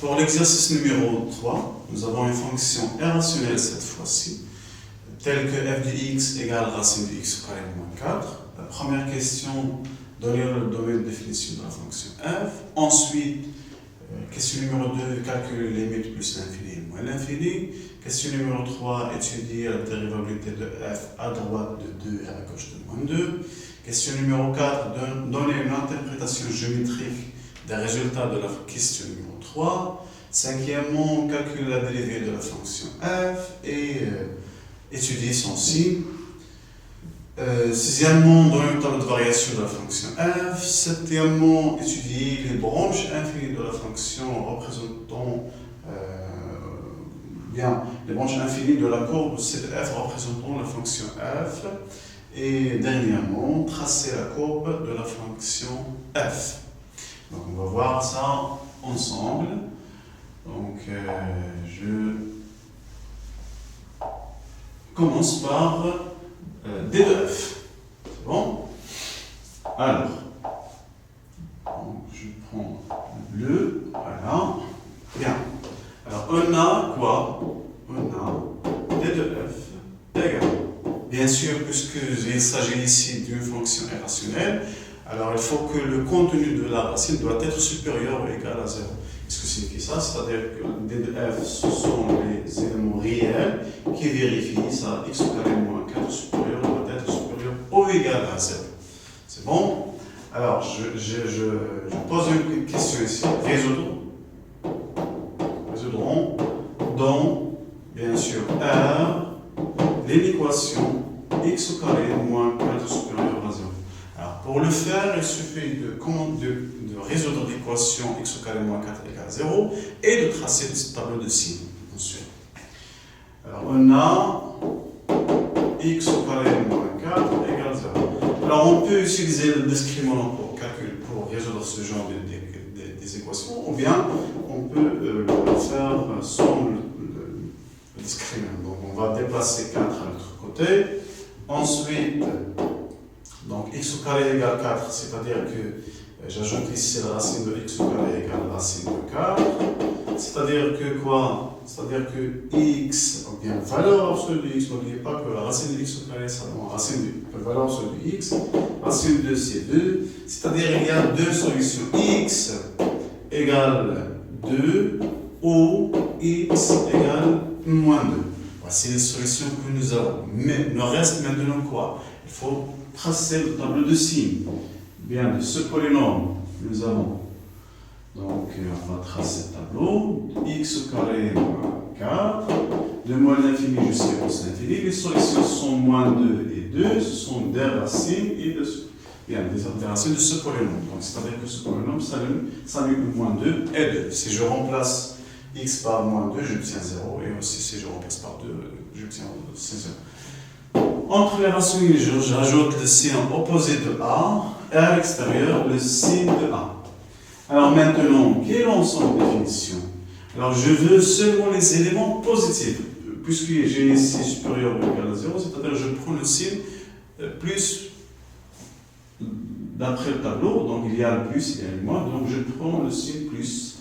pour l'exercice numéro 3, nous avons une fonction irrationnelle cette fois-ci, telle que f de x égale racine de x au carré moins 4. La première question, donner le domaine de définition de la fonction f. Ensuite, question numéro 2, calculer les limites plus l'infini et moins l'infini. Question numéro 3, étudier la dérivabilité de f à droite de 2 et à gauche de moins 2. Question numéro 4, donner une interprétation géométrique des résultats de la question numéro 3. Cinquièmement, calculer la dérivée de la fonction f et étudier son signe. Sixièmement, donner le tableau de variation de la fonction f. Septièmement, étudier les branches infinies de la fonction représentant les branches infinies de la courbe f représentant la fonction f. Et dernièrement, tracer la courbe de la fonction f. Donc on va voir ça ensemble. Donc je commence par d de f. C'est bon? Alors, donc je prends le bleu, voilà. Bien. Alors on a quoi? On a d de f égale. Bien sûr, puisqu'il s'agit ici d'une fonction irrationnelle, alors il faut que le contenu de la racine doit être supérieur ou égal à 0. Qu'est-ce que signifie ça? C'est-à-dire que d de f, ce sont les éléments réels qui vérifient ça, x au carré moins 4 supérieur doit être supérieur ou égal à 0. C'est bon? Alors, je pose une question ici. Résoudrons dans, bien sûr, R, l'équation x au carré moins 4 supérieur à 0. Alors, pour le faire, il suffit de résoudre l'équation x au carré moins 4 égale 0 et de tracer le tableau de signes. Ensuite. Alors, on a x au carré moins 4 égale 0. Alors, on peut utiliser le discriminant pour résoudre ce genre des équations, ou bien on peut le faire sans le discriminant. Donc, on va déplacer 4 à l'autre côté. Ensuite, donc x au carré égale 4, c'est-à-dire que j'ajoute ici la racine de x au carré égale la racine de 4. C'est-à-dire que quoi? C'est-à-dire que x, ou bien valeur absolue de x, n'oubliez pas que la racine de x au carré, c'est la racine de valeur absolue de x, racine de c'est 2. C'est-à-dire qu'il y a deux solutions. X égale 2 ou x égale moins 2. Voici les solutions que nous avons. Mais il nous reste maintenant quoi? Il faut tracer le tableau de signes. Bien, de ce polynôme, nous avons, donc on va tracer le tableau, x au carré moins 4, de moins l'infini jusqu'à plus l'infini. Les solutions sont moins 2 et 2, ce sont des racines et des racines de ce polynôme. Donc c'est-à-dire que ce polynôme s'annule moins 2 et 2. Si je remplace x par moins 2, j'obtiens 0, et aussi si je remplace par 2, j'obtiens 0. Entre les racines, j'ajoute le signe opposé de A et à l'extérieur le signe de A. Alors maintenant, quel est l'ensemble de définition? Alors je veux seulement les éléments positifs, puisque j'ai ici supérieur ou égal à 0, c'est-à-dire je prends le signe plus d'après le tableau, donc il y a le plus, il y a le moins, donc je prends le signe plus.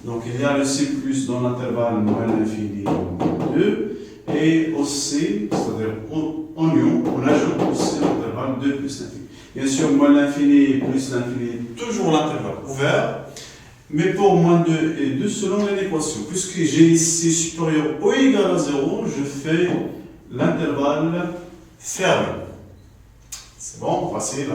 Donc il y a le signe plus dans l'intervalle moins l'infini moins 2, et aussi, c'est-à-dire en union, on ajoute aussi l'intervalle 2 plus l'infini. Bien sûr, moins l'infini plus l'infini, toujours l'intervalle ouvert, mais pour moins 2 et 2 selon l'équation. Puisque j'ai ici supérieur ou égal à 0, je fais l'intervalle fermé. C'est bon, voici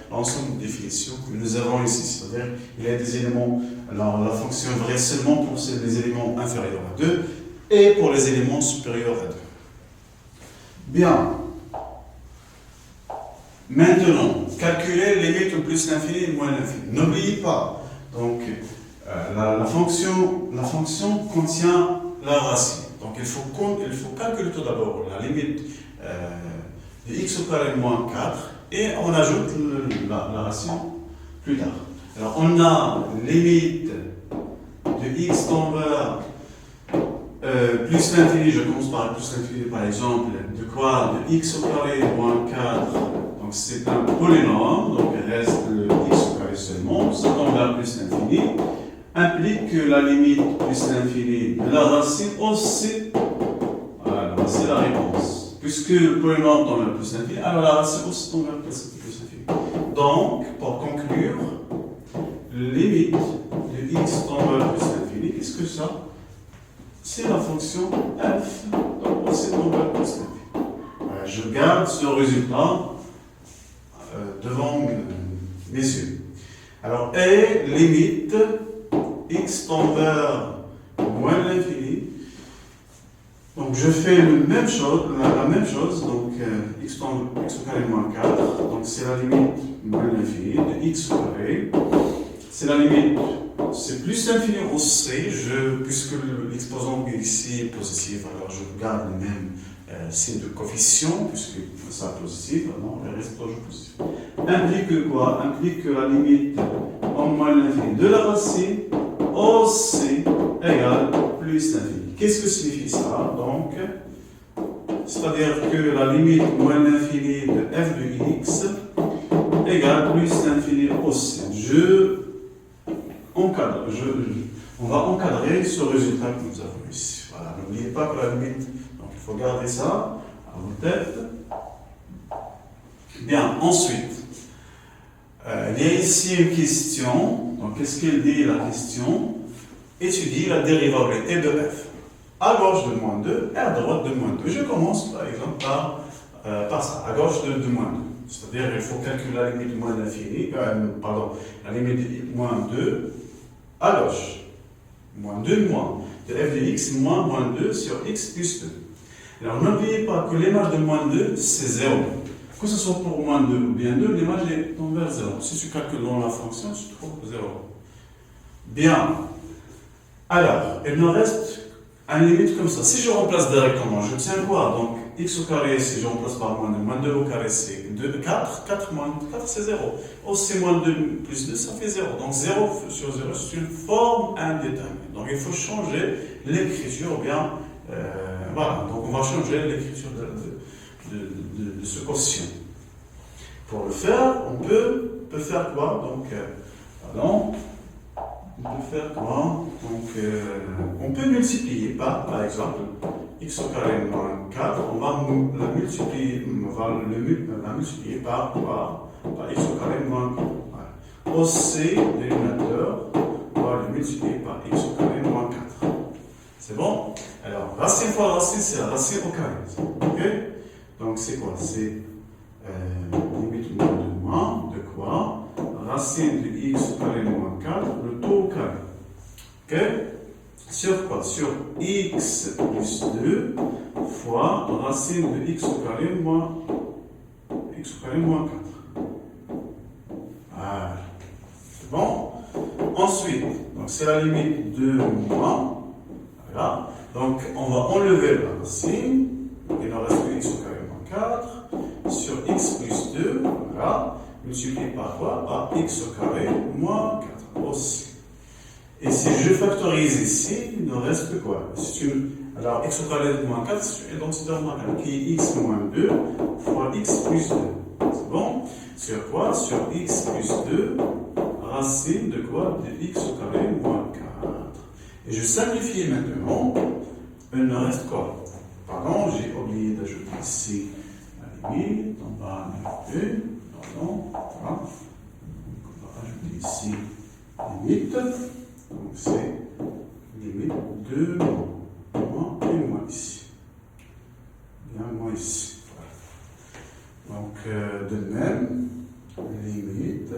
l'ensemble de définitions que nous avons ici. C'est-à-dire qu'il y a des éléments, alors la fonction est vraie seulement pour les éléments inférieurs à 2 et pour les éléments supérieurs à 2. Bien. Maintenant, calculer les limites au plus l'infini et moins l'infini. N'oubliez pas, donc la fonction contient la racine. Donc il faut calculer tout d'abord la limite de x au carré moins 4 et on ajoute la racine plus tard. Alors on a limite de x d'envers plus l'infini, je commence par plus l'infini par exemple, de quoi? De x au carré moins 4. Donc c'est un polynôme, donc il reste le x au carré seulement, ça tombe vers plus l'infini. implique que la limite plus l'infini de la racine aussi, voilà, c'est la réponse. Puisque le polynôme tend vers plus l'infini, alors la racine aussi tend vers plus l'infini. Donc, pour conclure, limite de x tend vers plus l'infini, qu'est-ce que ça? C'est la fonction f, donc aussi tend vers plus l'infini. Je garde ce résultat devant mes yeux. Alors, et limite x tend vers moins l'infini. Donc, je fais la même chose. Donc, x au carré moins 4. Donc, c'est la limite moins l'infini de x au carré. C'est la limite, c'est plus l'infini au c, puisque l'exposant ici est positif, alors je garde le même signe de coefficient, puisque ça est positif, non, il reste toujours positif. Implique quoi? Implique que la limite en moins l'infini de la racine au c égale plus l'infini. Qu'est-ce que signifie ça? Donc, c'est-à-dire que la limite moins l'infini de f de x égale plus l'infini au c. On va encadrer ce résultat que nous avons ici. Voilà, n'oubliez pas que la limite, donc il faut garder ça à vos têtes. Bien, ensuite, il y a ici une question. Donc, qu'est-ce qu'elle dit la question? Étudie la dérivabilité de f. À gauche de moins 2 et à droite de moins 2. Je commence par exemple par ça, à gauche de moins 2. C'est-à-dire qu'il faut calculer la limite de moins l'infini, la limite de moins 2 à gauche. Moins 2 moins de f de x moins 2 sur x plus 2. Alors n'oubliez pas que l'image de moins 2, c'est 0. Que ce soit pour moins 2 ou bien 2, l'image est vers 0. Si tu calcules dans la fonction, tu trouves 0. Bien. Alors, il me reste une limite comme ça. Si je remplace directement, je tiens quoi? Donc, x au carré, si je remplace par moins 2 au carré, c'est 4. 4 moins 4, c'est 0. Aussi, moins 2 plus 2, ça fait 0. Donc, 0 sur 0, c'est une forme indéterminée. Donc, il faut changer l'écriture, ou bien, voilà. Donc, on va changer l'écriture de ce quotient. Pour le faire, on peut faire quoi? Donc, on peut faire quoi? Donc, on peut multiplier par exemple, x au carré moins 4, on va la multiplier par quoi? Par x au carré moins 4. Voilà. Au C de l'émetteur, on va le multiplier par x au carré moins 4. C'est bon? Alors, racine fois racine, c'est la racine au carré. Ok? Donc, c'est quoi? C'est limite moins de moins, de quoi? Racine de x au carré moins 4, le taux au carré. Ok? Sur quoi? Sur x plus 2 fois racine de x au carré moins 4. Voilà. C'est bon? Ensuite, donc c'est la limite de moins. Voilà. Donc on va enlever la racine. Il en reste que x au carré moins 4 sur x plus 2. Voilà. Multiplié par quoi? Par x au carré moins 4 aussi. Et si je factorise ici, il ne reste que quoi? Alors, x au carré de moins 4, c'est une identité normale qui est x moins 2 fois x plus 2. C'est bon? Sur quoi? Sur x plus 2, racine de quoi? De x au carré moins 4. Et je simplifie maintenant, il ne reste quoi? Pardon, j'ai oublié d'ajouter ici la limite. On va ajouter, voilà. On va ajouter ici la limite. Donc c'est limite de moins et moins ici. Bien moins ici. Voilà. Donc de même, limite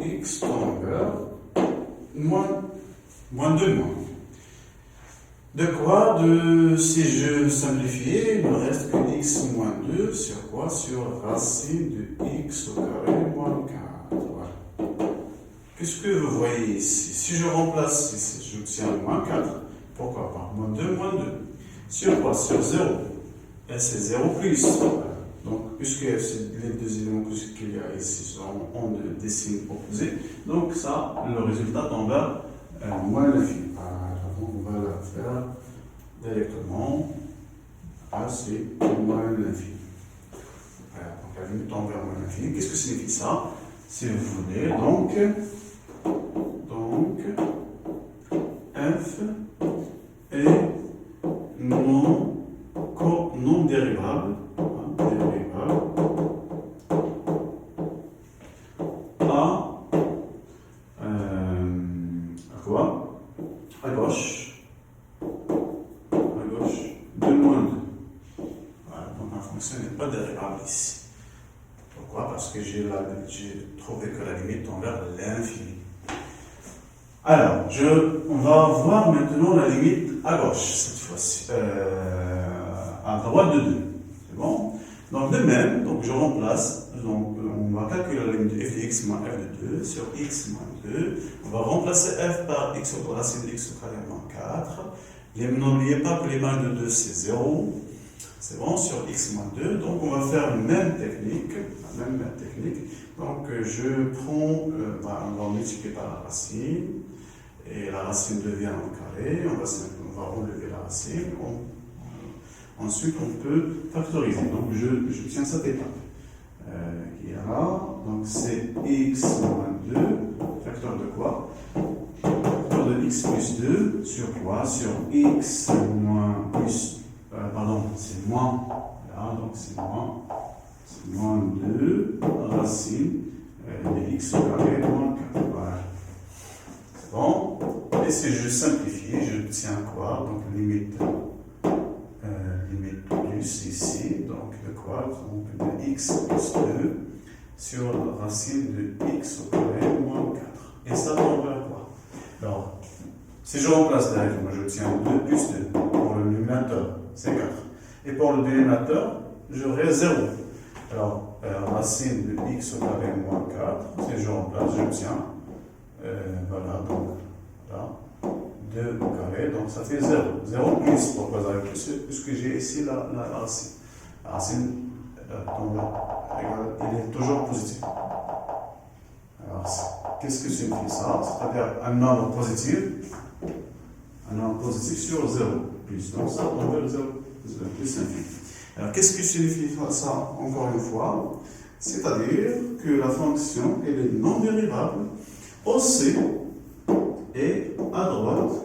x tend vers moins 2 moins. De quoi? Si je simplifie, il me reste que x moins 2 sur quoi? Sur racine de x au carré moins 4. Voilà. Qu'est-ce que vous voyez ici? Si je remplace ici, je obtiens moins 4. Pourquoi pas? Moins 2, moins 2. Sur quoi? Sur 0. Et c'est 0 plus. Donc, puisque les deux éléments qu'il y a ici ont des signes opposés, donc ça, le résultat tombe vers moins l'infini. Alors, on va la faire directement. Ah, c'est moins l'infini. Voilà, donc la limite tombe vers moins l'infini. Qu'est-ce que signifie ça? Si vous voulez, donc quoi? À gauche, 2 moins 2. Voilà, donc ma fonction n'est pas dérivable ici. Pourquoi? Parce que j'ai trouvé que la limite tend vers l'infini. Alors, on va voir maintenant la limite à gauche, cette fois-ci, à droite de 2. C'est bon? Donc, de même, donc je remplace, donc, on va calculer la limite de f de x moins f de 2 sur x moins 2. On va remplacer f par x au racine de x au carré moins 4. N'oubliez pas que les mains de 2, c'est 0. C'est bon, sur x moins 2. Donc, on va faire la même technique. Donc, je prends, on va multiplier par la racine. Et la racine devient un carré. On va relever la racine. Ensuite, on peut factoriser. Donc, je tiens cette étape qui est là. Donc, c'est x moins 2. Facteur de quoi? Facteur de x plus 2 sur quoi? Sur x moins plus. C'est moins. Là, donc c'est moins 2 racine de x au carré moins 4. Voilà. C'est bon. Et si je simplifie, je tiens quoi? Donc, limite plus ici, donc de quoi? Donc de x plus 2 sur la racine de x au carré moins 4. Et ça tend vers quoi? Alors, si je remplace derrière, moi je tiens 2 plus 2 pour le numérateur, c'est 4. Et pour le dénominateur, j'aurai 0. Alors, racine de x au carré moins 4, si je remplace, je tiens, voilà, donc, là. 2 au carré, donc ça fait 0. 0 plus, pourquoi 0 plus? Puisque j'ai ici la racine. La racine elle est toujours positive. Alors, qu'est-ce que signifie ça? C'est-à-dire un nombre positif sur 0 plus. Donc ça, on veut 0 plus infini. Alors, qu'est-ce que signifie ça encore une fois? C'est-à-dire que la fonction, elle est non dérivable aussi et à droite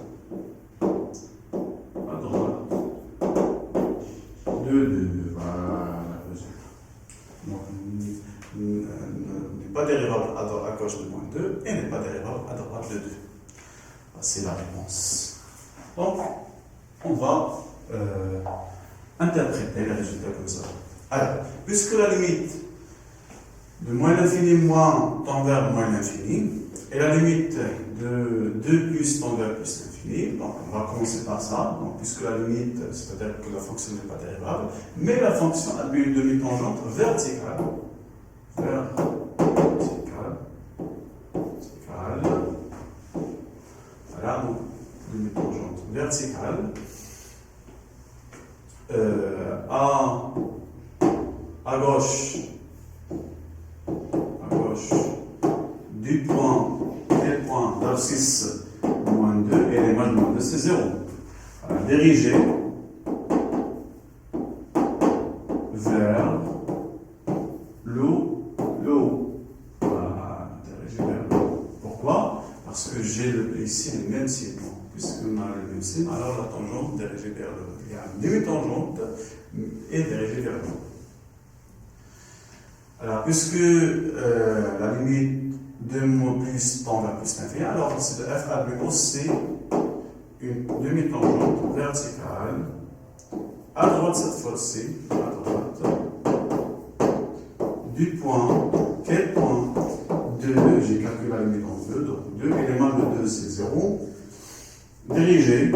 de 2. Voilà. Donc, n'est pas dérivable à gauche de moins 2 et n'est pas dérivable à droite de 2. C'est la réponse. Donc, on va interpréter les résultats comme ça. Alors, puisque la limite de moins l'infini moins tend vers moins l'infini, et la limite de 2 plus tend vers plus l'infini, donc on va commencer par ça, donc, puisque la limite, c'est-à-dire que la fonction n'est pas dérivable, mais la fonction a une demi-tangente verticale, voilà, donc demi-tangente verticale, à gauche du point, quel point d'abscisse moins 2 et les moins de moins 2, c'est 0. Diriger vers le haut. Voilà, diriger vers le haut. Pourquoi? Parce que j'ai ici le même signe. Puisqu'on a le même signe, alors la tangente dirigée vers le haut. Il y a une demi-tangente et dirigée vers le haut. Alors, puisque la limite de moins plus tend vers plus l'infini, alors c'est de f admet aussi une demi-tangente verticale à droite cette fois-ci, à droite du point, quel point 2, j'ai calculé la limite en 2, donc 2 éléments de 2 c'est 0, dirigé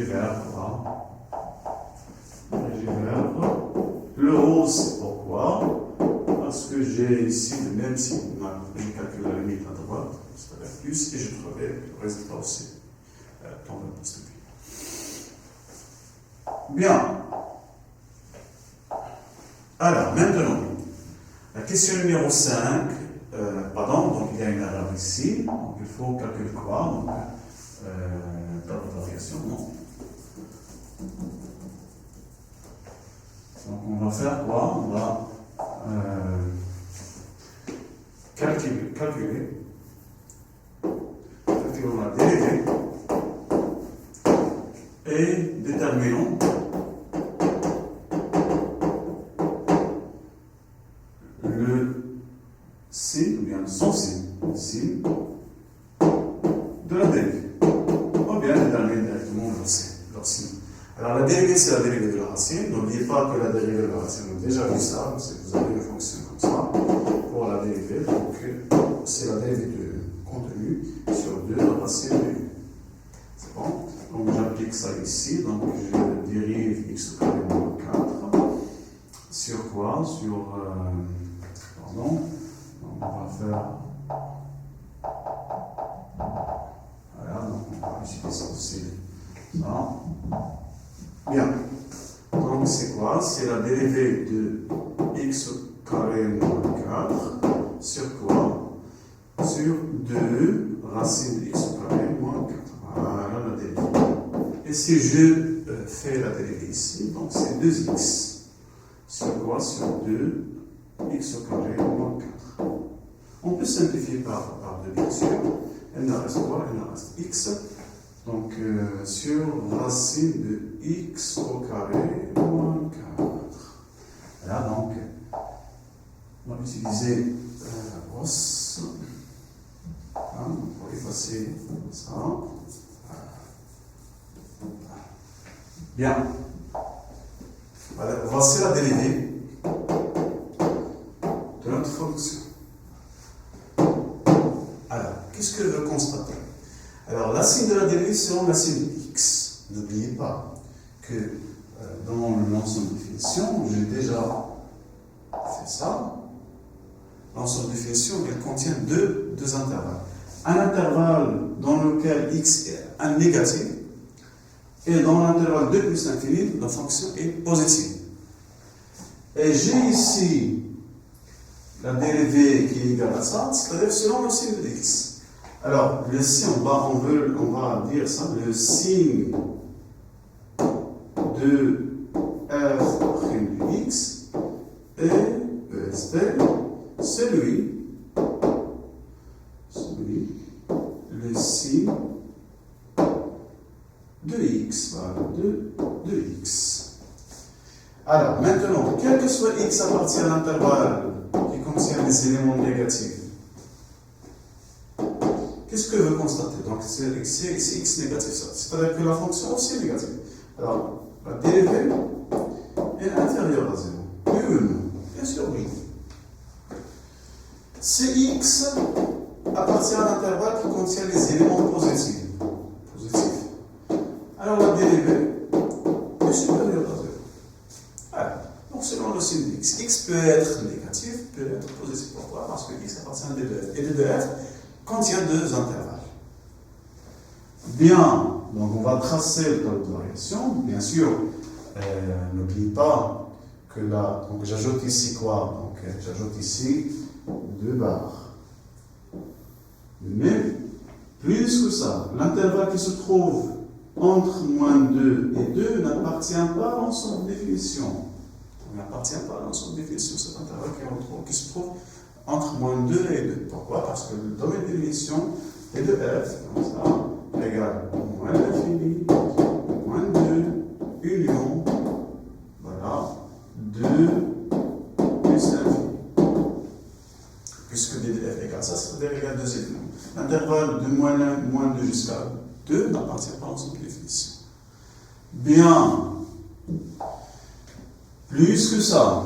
vers quoi? Dirigé vers le haut, c'est pourquoi? Parce que j'ai ici le même signe, j'ai calculé la limite à droite, c'est-à-dire plus, et je trouvais le résultat aussi tend vers plus l'infini. Bien. Alors, maintenant, la question numéro 5, donc il y a une erreur ici, donc il faut calculer quoi? Donc, table de variation, non. Donc on va faire quoi? On va calculer la dérivée et déterminons sin, ou bien son sin de la dérivée. Ou bien déterminer directement leur sin. Alors la dérivée, c'est la dérivée de la racine. N'oubliez pas que la dérivée de la racine, on a déjà vu ça, c'est que vous avez une fonction comme ça pour la dérivée. Donc c'est la dérivée du contenu sur 2 la racine de u. C'est bon? Donc j'applique ça ici. Donc je dérive x au carré moins 4. Sur quoi? Sur. Pardon. Donc on va faire. Voilà, donc on va utiliser ça aussi. Ça. Bien. Donc c'est quoi? C'est la dérivée de x au carré moins 4 sur quoi? Sur 2 racine de x au carré moins 4. Voilà la dérivée. Et si je fais la dérivée ici, donc c'est 2x. Sur quoi? Sur 2 x au carré moins 4. On peut simplifier par 2 bien sûr. Il nous reste quoi? Il nous reste x. Donc sur racine de x au carré moins 4. Voilà donc on va utiliser la brosse pour effacer ça. Bien. Voilà, voici la dérivée de notre fonction. Alors, qu'est-ce que je veux constater? Alors, la signe de la dérivée selon la signe de x. N'oubliez pas que dans l'ensemble de définition, j'ai déjà fait ça. L'ensemble de définition, elle contient deux intervalles. Un intervalle dans lequel x est un négatif, et dans l'intervalle 2 plus l'infini, la fonction est positive. Et j'ai ici la dérivée qui est égale à ça, c'est-à-dire selon le signe de x. Alors, le signe, on va dire ça, le signe de f' de x est EST, celui, le signe de x, voilà, de x. Alors, maintenant, quel que soit x appartient à l'intervalle qui contient les éléments négatifs, qu'est-ce que je veux constater? Donc, c'est x négatif, c'est-à-dire que la fonction aussi est négative. Alors, la dérivée est inférieure à 0. Oui ou non? Bien sûr, oui. Si x appartient à l'intervalle qui contient les éléments positifs. Alors la dérivée est supérieure à 0. Alors, donc selon le signe de x, x peut être négatif, peut être positif. Pourquoi? Parce que x appartient à d2f. Et d2f contient 2 intervalles. Bien, donc on va tracer le tableau de variation. Bien sûr, n'oubliez pas que là, donc j'ajoute ici quoi? Donc j'ajoute ici 2 barres. Mais plus que ça, l'intervalle qui se trouve entre moins 2 et 2 n'appartient pas à l'ensemble de définition. Il n'appartient pas à l'ensemble de définition, cet intervalle qui se trouve entre moins 2 et 2. Pourquoi? Parce que le domaine de définition est de f, comme ça, égale moins l'infini, moins 2, union, voilà, 2 plus l'infini. Puisque d de f égale ça, c'est-à-dire égale 2 éléments. L'intervalle de moins 1, moins 2 jusqu'à 2 n'appartient pas à l'ensemble de définition. Bien. Plus que ça,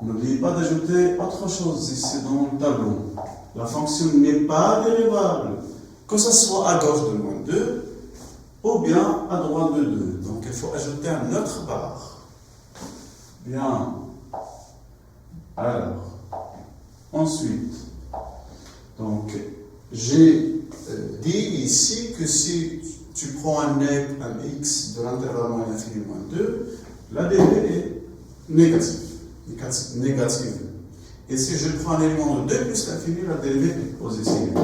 n'oubliez pas d'ajouter autre chose ici dans le tableau. La fonction n'est pas dérivable, que ce soit à gauche de moins 2 ou bien à droite de 2. Donc il faut ajouter un autre barre. Bien. Alors, ensuite, donc j'ai dit ici que si tu prends un x de l'intervalle moins l'infini moins 2, la dérivée est négative. Et si je prends un élément de 2 plus l'infini, la dérivée est positive.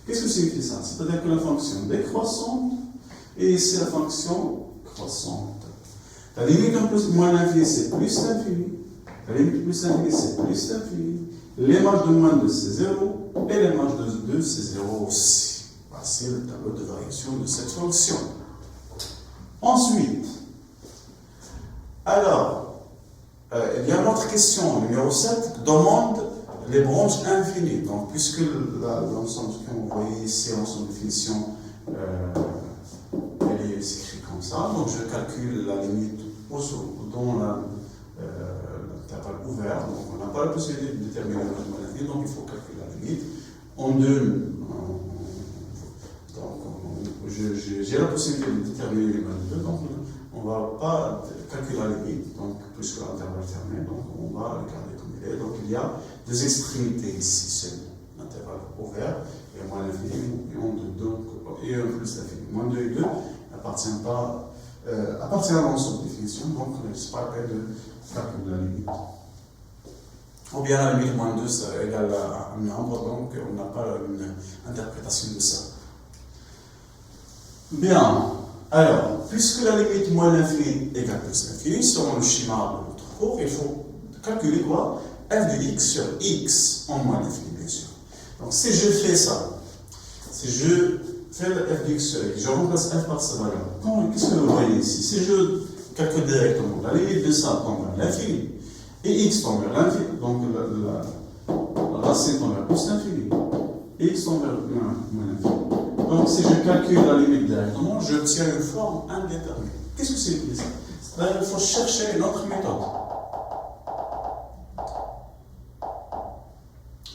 Qu'est-ce que signifie ça? C'est-à-dire que la fonction est croissante et ici la fonction croissante. La limite en plus moins l'infini, c'est plus l'infini. La limite plus l'infini, c'est plus l'infini. L'image de moins 2, c'est 0. Et l'image de 2, c'est 0 aussi. Voici le tableau de variation de cette fonction. Ensuite, alors, il y a une autre question, numéro 7, demande les branches infinies. Donc, puisque l'ensemble que vous voyez ici, l'ensemble de définition, elle est écrite comme ça. Donc, je calcule la limite dans l'intervalle ouvert. Donc, on n'a pas la possibilité de déterminer la limite infinie, donc il faut calculer la limite. En deux, j'ai la possibilité de déterminer les limite de 2, donc on ne va pas calculer la limite, donc, puisque l'intervalle est fermé, donc on va le garder comme il est. Donc, il y a des extrémités ici, c'est l'intervalle ouvert, et moins l'infini, et en deux, donc, et un plus l'infini. Moins 2 et 2 appartient à l'ensemble de définition, donc ce n'est pas la peine de calculer la limite. Ou bien la limite moins 2, ça égale à un nombre, donc on n'a pas une interprétation de ça. Bien, alors, puisque la limite moins l'infini égale plus l'infini, selon le schéma de notre cours, il faut calculer quoi? F de x sur x en moins l'infini, bien sûr. Donc, si je fais ça, si je fais le f de x sur x, je remplace f par sa valeur. Qu'est-ce que vous voyez ici? Si je calcule directement, la limite de ça tombe vers l'infini, et x tombe vers l'infini, donc la racine tombe vers plus l'infini, et x tombe vers moins l'infini. Donc, si je calcule la limite directement, j'obtiens une forme indéterminée. Qu'est-ce que c'est que ça? C'est-à-dire qu'il faut chercher une autre méthode.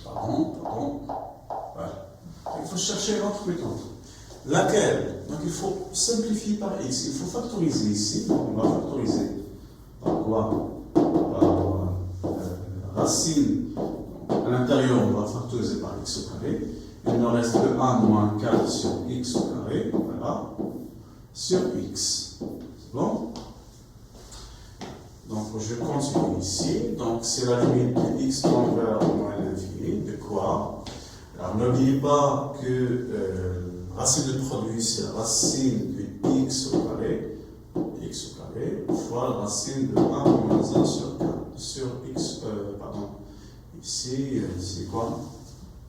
Pardon. Voilà. Il faut chercher une autre méthode. Laquelle? Donc, il faut simplifier par x. Il faut factoriser ici. Donc, on va factoriser par quoi? Par racine. À l'intérieur, on va factoriser par x au carré. Il nous reste que 1 moins 4 sur x au carré, voilà, sur x. C'est bon? Donc, je continue ici. Donc, c'est la limite de x tend vers moins l'infini. De quoi? Alors, n'oubliez pas que racine de produit, c'est la racine de x au carré, fois la racine de 1 moins 1 sur x, pardon. Ici, c'est quoi?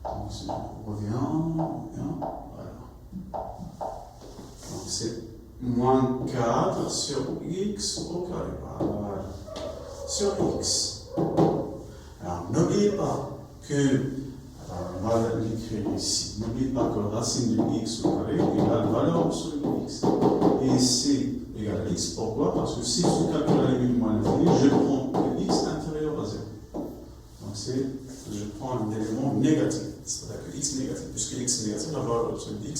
Donc, on revient, voilà. Donc, c'est moins 4 sur x au carré, voilà, sur x. Alors, n'oubliez pas que, on va l'écrire ici, n'oubliez pas que la racine de x au carré égale valeur absolue de x. Et ici, égale x, pourquoi? Parce que si je calcule la limite moins l'infini, je prends le x inférieur à 0. Donc, je prends un élément négatif, c'est-à-dire que x négatif, puisque x négatif, la valeur absolue de x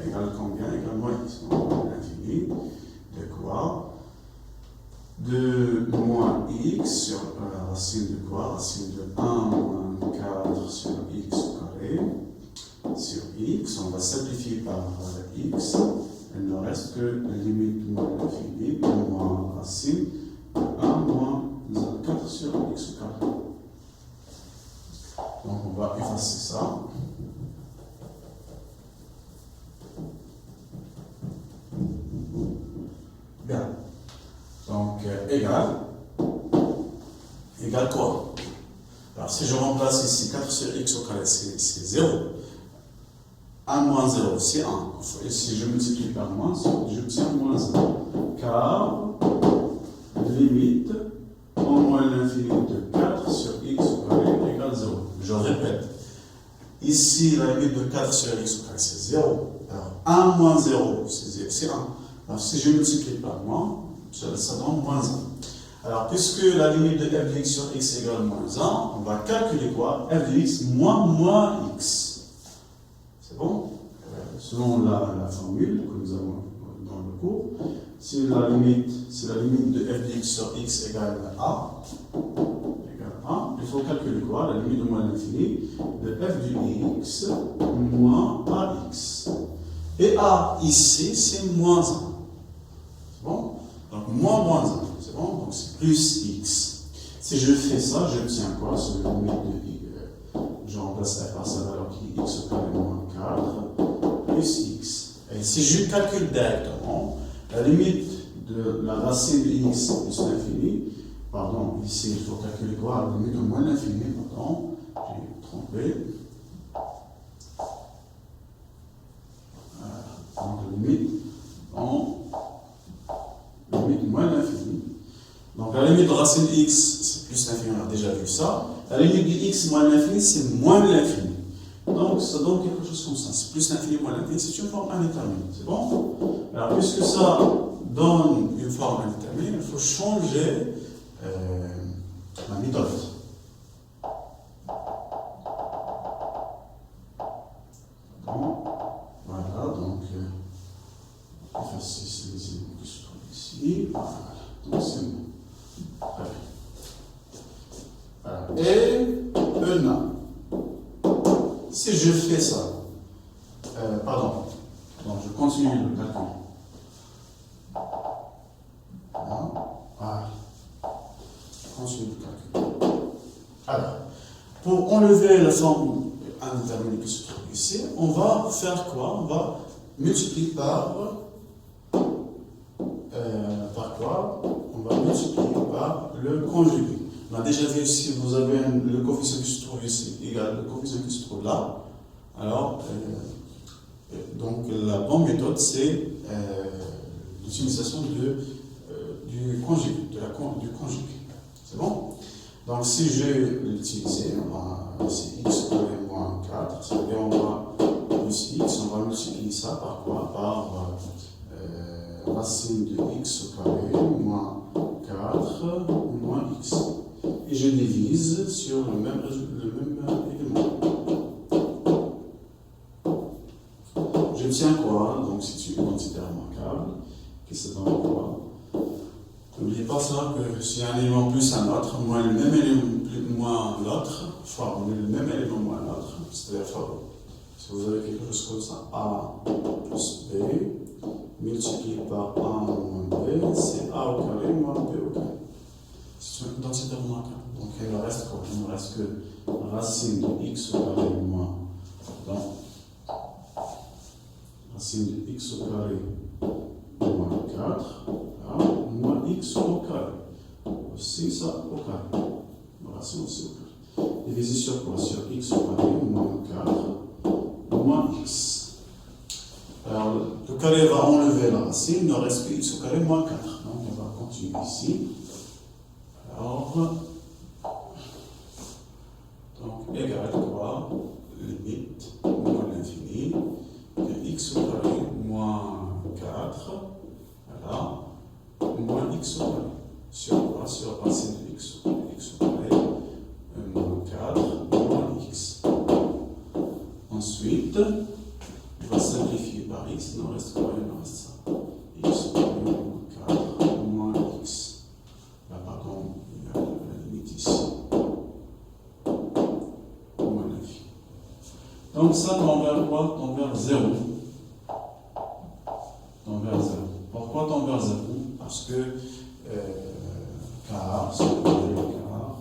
égale combien? Égale moins x. Donc, l'infini de quoi? De moins x sur la racine de quoi? Racine de 1 moins 4 sur x au carré sur x. On va simplifier par x. Il ne reste que la limite moins l'infini de moins racine de 1 moins 4 sur x au carré. Donc, on va effacer ça. Bien. Donc, égal quoi? Alors, si je remplace ici 4 sur x au carré, c'est 0. 1 moins 0, c'est 1. Et si je multiplie par moins, j'obtiens moins 1. Car limite en moins l'infini de 4 sur x au carré égale 0. Je répète, ici la limite de 4 sur x au carré c'est 0. Alors 1 moins 0 c'est 1. Alors si je multiplie par moins, ça donne moins 1. Alors puisque la limite de f de x sur x égale moins 1, on va calculer quoi? F de x moins x. C'est bon? Selon la formule que nous avons dans le cours, si la limite de f de x sur x égale a, il faut calculer quoi? La limite de moins l'infini de f de x moins ax. Et a ici, c'est moins 1. C'est bon? Donc moins 1. C'est bon? Donc c'est plus x. Si je fais ça, j'obtiens quoi? Sur la limite de y. Je remplace f par sa valeur qui est x au carré moins 4 plus x. Et si je calcule directement, la limite de la racine de x plus l'infini, pardon, ici il faut calculer quoi? La limite de moins l'infini, pardon, j'ai trompé. Donc limite moins l'infini. Donc la limite de racine de x, c'est plus l'infini, déjà vu ça. La limite de x moins l'infini, c'est moins l'infini. Donc, ça donne quelque chose comme ça. C'est plus l'infini moins l'infini, c'est une forme indéterminée. C'est bon? Alors, puisque ça donne une forme indéterminée, il faut changer la méthode. Voilà, donc, effacer les éléments qui se trouvent ici. Voilà, donc c'est bon. Très bien. Voilà. Et ENA. Si je fais ça, pardon, donc je continue le calcul. Voilà. Je continue le calcul. Alors, pour enlever la forme indéterminée qui se trouve ici, on va faire quoi? On va multiplier par quoi? On va multiplier par le conjugué. On a déjà vu ici, vous avez le coefficient qui se trouve ici égal le coefficient qui se trouve là. Alors, donc la bonne méthode, c'est l'utilisation du conjugué, du conjugué. C'est bon? Donc si je l'utilise, c'est x carré moins 4, c'est-à-dire on va plus x, on va multiplier ça par quoi? Par racine de x au carré moins 4 moins x. Et je divise sur le même élément. Je tiens quoi? Donc c'est une quantité remarquable qui se donne quoi? N'oubliez pas ça que s'il y a un élément plus un autre, moins le même élément moins l'autre, fois le même élément moins l'autre, c'est-à-dire si vous avez quelque chose comme ça, a plus b multiplié par a moins b, c'est a au carré moins b au carré. C'est une densité remarquable. Donc il me reste quoi? Il me reste que racine de x au carré moins, donc racine de x au carré moins 4, là, moins x au carré. Aussi ça au carré. Racine aussi au carré. Divisé sur quoi? Sur x au carré moins 4 moins x. Alors, le carré va enlever la racine, il ne reste que x au carré moins 4. Donc on va continuer ici. Alors, donc égal quoi? Limite moins l'infini de x au carré moins 4, voilà, moins x au carré. Sur quoi? Sur racine de x au carré, moins 4, moins x. Ensuite, on va simplifier par x, il nous reste quoi? Il nous reste ça. X au carré moins 4, moins x. Là, pardon, il y a la limite ici. Moins l'infini. Donc ça tend vers quoi? Tend vers 0. Tend vers 0. Pourquoi tend vers 0? Parce que car, c'est car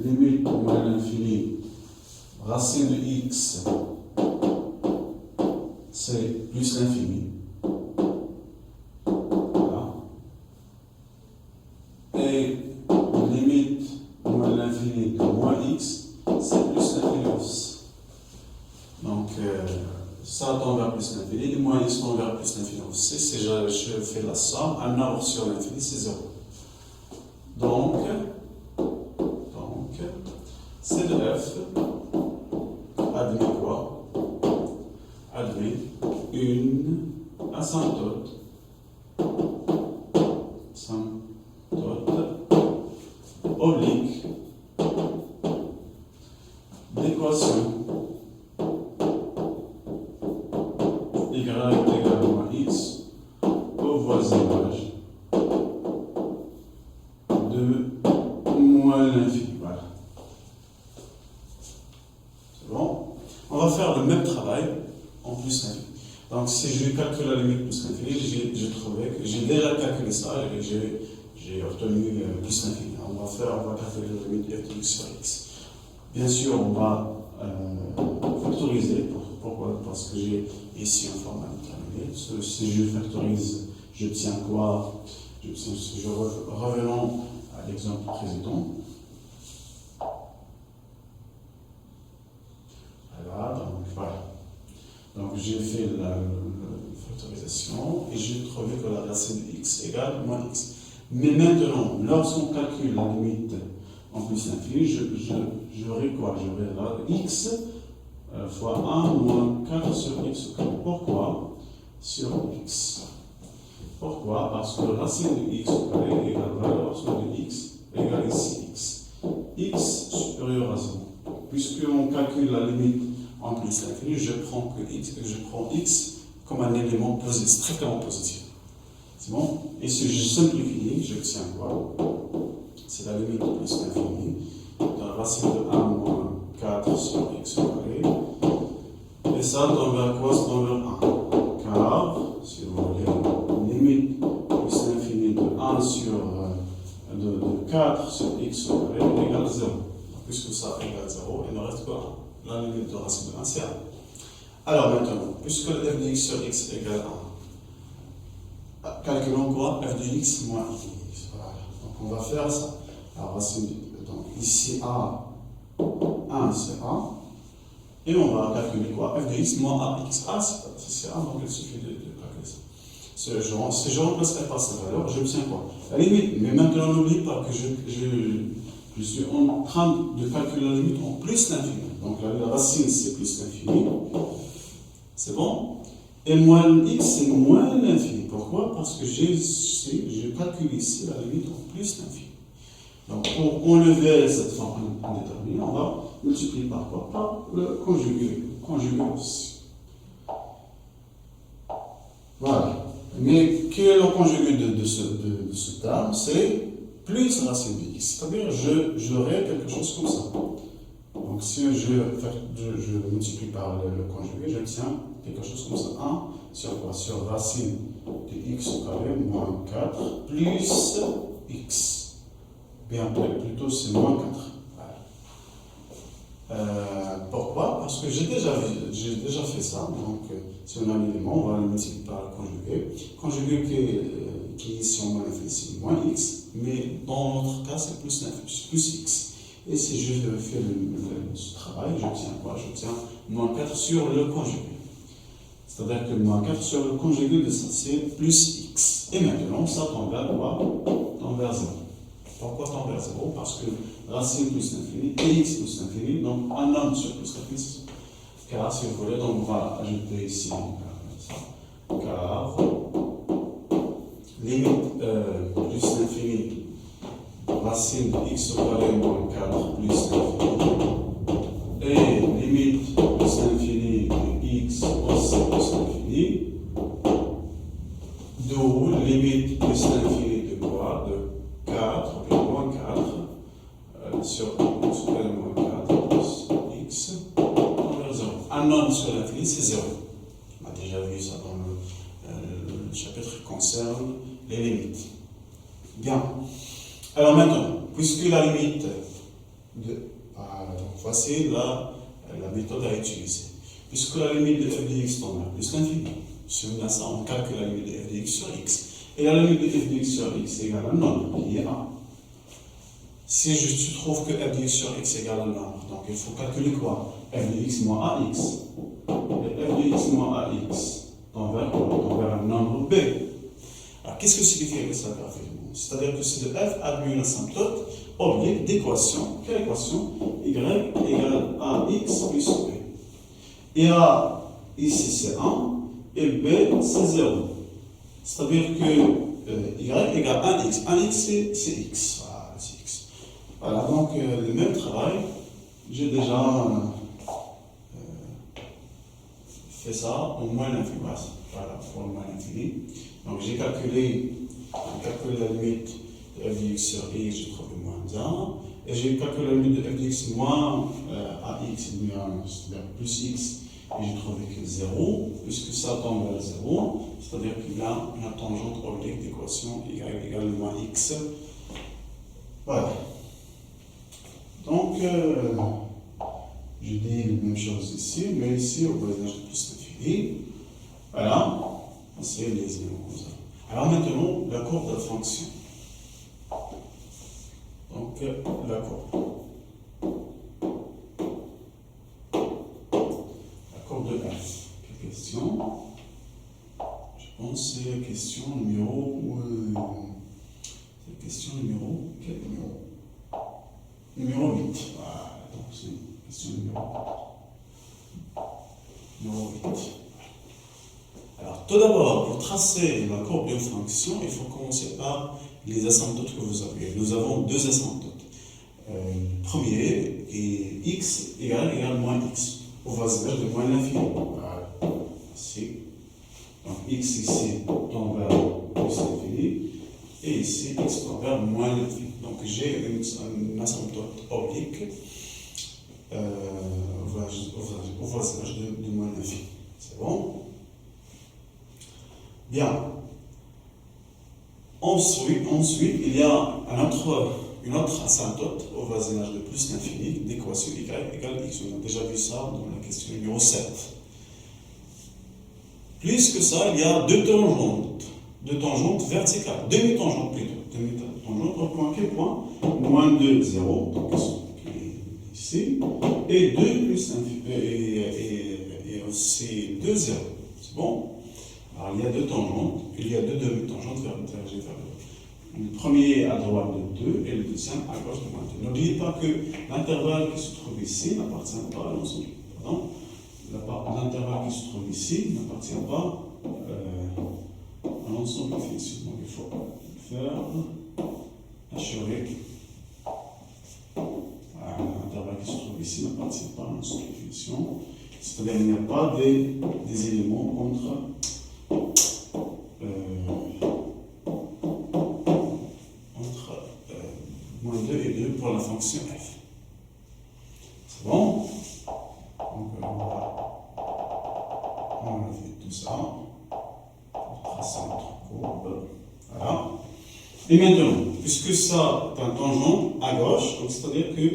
limite moins l'infini, racine de x, c'est plus l'infini. Voilà. Et limite moins l'infini de moins x, c'est plus l'infini aussi. Donc, ça tend vers plus l'infini, et moins x tend vers plus l'infini aussi. Si je fais la somme, 1 over sur l'infini, c'est 0. Donc, C de f admet quoi? Admet une asymptote oblique d'équation y égale moins x au voisinage de moins l'infini. Voilà. C'est bon? On va faire le même travail en plus l'infini. Donc si je calcule la limite plus l'infini, j'ai déjà calculé ça et j'ai obtenu plus l'infini. On va calculer la limite f de x sur x. Bien sûr, on va factoriser. Pourquoi? Parce que j'ai ici une forme indéterminée. Si je factorise, je tiens quoi? Revenons à l'exemple précédent. Voilà. Donc j'ai fait la factorisation et j'ai trouvé que la racine de x x égale moins x. Mais maintenant, lorsqu'on calcule la limite en plus l'infini, j'aurai quoi? J'aurai là x fois 1 moins 4 sur x au carré. Pourquoi sur x? Pourquoi? Parce que racine de x au carré égale valeur soit de x égale ici x. X supérieur à 0. Puisqu'on calcule la limite en plus l'infini, je prends x comme un élément positif, strictement positif. C'est bon? Et si je simplifie, j'obtiens quoi? C'est la limite plus l'infini. La racine de 1 moins 4 sur x au carré. Et ça tend vers quoi? Ça tend vers 1. Car, si vous voulez, limite plus l'infini de 1 sur de 4 sur x au carré égale 0. Puisque ça égale 0, il ne reste pas 1. La limite de racine de 1, c'est 1. Alors maintenant, puisque f de x sur x égale 1, calculons quoi? F de x moins x. Voilà. Donc on va faire ça. Alors racine de, donc ici A, 1 c'est A. Et on va calculer quoi? F de x moins ax. A c'est A, donc il suffit de calculer ça. Si je remplace f par cette valeur, j'obtiens quoi? La limite. Mais maintenant n'oublie pas que je suis en train de calculer la limite en plus l'infini. Donc la racine c'est plus l'infini. C'est bon? Et moins x c'est moins l'infini. Pourquoi? Parce que je calcule ici la limite en plus l'infini. Donc pour enlever cette forme indéterminée, on va multiplier par quoi? Par le conjugué aussi. Voilà. Mais quel est le conjugué de ce terme? C'est plus racine de x. C'est-à-dire j'aurai quelque chose comme ça. Donc si je multiplie par le conjugué, j'obtiens quelque chose comme ça. 1 sur quoi? Sur racine de x au carré moins 4 plus x. Bien, plutôt c'est moins 4. Voilà. Pourquoi? Parce que j'ai déjà fait ça. Donc si on a un élément, on va le multiplier par le conjugué. Conjugué qui est ici en moins l'infini, c'est moins x. Mais dans notre cas, c'est plus x. Et si je fais ce travail, j'obtiens quoi? J'obtiens moins 4 sur le conjugué. C'est-à-dire que moins 4 sur le conjugué de ça, c'est plus x. Et maintenant, ça tend vers quoi? Tend vers 0. Pourquoi tend vers 0? Parce que racine plus l'infini et x plus l'infini, donc un nombre sur plus l'infini. Car si vous voulez, donc on va ajouter ici ça. Car limite plus l'infini, racine de x au carré moins 4 plus l'infini. Et limite plus l'infini de x aussi plus l'infini. D'où limite plus l'infini de quoi? De 4, bien moins 4 sur x au carré moins 4 plus x envers 0. Un nombre sur l'infini, c'est 0. On a déjà vu ça dans le chapitre qui concerne les limites. Bien. Alors maintenant, puisque la limite de... donc voici la méthode à utiliser. Puisque la limite de f de x tend vers plus l'infini, si on a ça, on calcule la limite de f de x sur x. Et la limite de f de x sur x égale à un nombre qui est 1. Si je trouve que f de x sur x égale à un nombre, donc il faut calculer quoi? F de x moins ax. Et f de x moins ax tend vers quoi? Tend vers un nombre b. Alors qu'est-ce que signifie ça parfaitement? C'est-à-dire que c'est de f admis une asymptote oblique d'équation. Quelle équation? Y égale ax plus b. Et a, ici c'est 1, et b c'est 0. C'est-à-dire que y égale 1x. 1x c'est x. Voilà, c'est x. Voilà, donc le même travail, j'ai déjà fait ça au moins l'infini. Voilà, pour le moins l'infini. Donc j'ai calculé la limite de f de x sur x, j'ai trouvé moins 1. Et j'ai calculé la limite de f de x moins ax, c'est-à-dire plus x, et j'ai trouvé que 0, puisque ça tend vers 0, c'est-à-dire qu'il y a une tangente oblique d'équation y égale moins x. Voilà. Donc, je dis la même chose ici, mais ici, au voisinage de plus l'infini. Voilà. C'est les éléments comme ça. Alors maintenant, la courbe de la fonction. Donc, la courbe. La courbe de f. Quelle question? Je pense que c'est c'est la question numéro... c'est la question numéro... Quel numéro? Numéro 8. Voilà, donc c'est la question numéro 8. Alors, tout d'abord, pour tracer la courbe d'une fonction, il faut commencer par les asymptotes que vous avez. Nous avons deux asymptotes. Premier est x égale moins x, au voisinage de moins l'infini. Voilà. Ici. Donc x ici tend vers plus l'infini, et ici x tend vers moins l'infini. Donc j'ai une asymptote oblique au voisinage de moins l'infini. C'est bon? Bien. Ensuite, il y a une autre asymptote au voisinage de plus l'infini d'équation y égale x. On a déjà vu ça dans la question numéro 7. Plus que ça, il y a deux tangentes verticales, demi-tangentes plutôt. Demi-tangentes, au point quel point? Moins 2, 0, donc ici, et 2 plus l'infini, et aussi 2, 0. C'est bon? Alors il y a deux tangentes, il y a deux demi-tangentes verticales. Le premier à droite de 2 et le deuxième à gauche de moins 2. N'oubliez pas que l'intervalle qui se trouve ici n'appartient pas à l'ensemble. Pardon. L'intervalle qui se trouve ici n'appartient pas à l'ensemble définition. Donc il faut faire assurer. Voilà, l'intervalle qui se trouve ici n'appartient pas à l'ensemble définition. C'est-à-dire qu'il n'y a pas des éléments entre moins 2 et 2 pour la fonction f. C'est bon? Donc on a fait tout ça pour tracer notre courbe. Voilà. Et maintenant, puisque ça est un tangent à gauche, donc c'est-à-dire que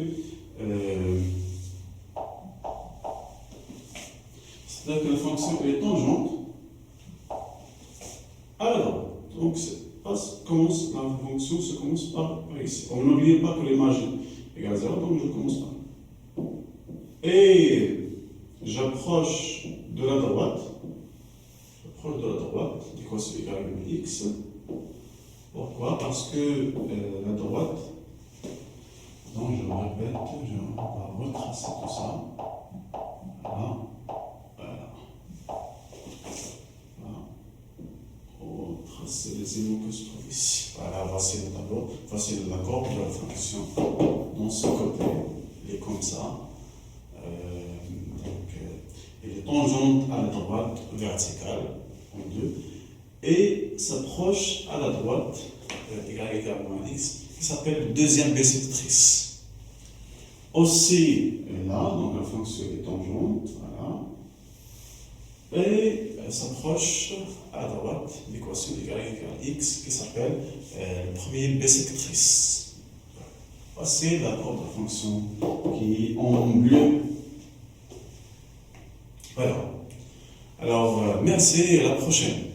la fonction est tangente à la droite. Donc la fonction se commence par ici. On n'oublie pas que les marges égale 0, donc je commence par. Et j'approche de la droite. L'équation égale x. Pourquoi? Parce que la droite, donc je me répète, on va retracer tout ça. Voilà. Retracer les éléments que se trouvent ici. Voilà, voici le tableau, voici la courbe de la fonction dans ce côté. Il est comme ça. Il est tangente à la droite verticale en 2 et s'approche à la droite égale moins x qui s'appelle deuxième bisectrice. Aussi là, donc la fonction est tangente, voilà, et elle s'approche à droite l'équation égale x qui s'appelle le premier bisectrice. Voici la courbe de la fonction qui est en bleu. Voilà. Alors, merci et à la prochaine.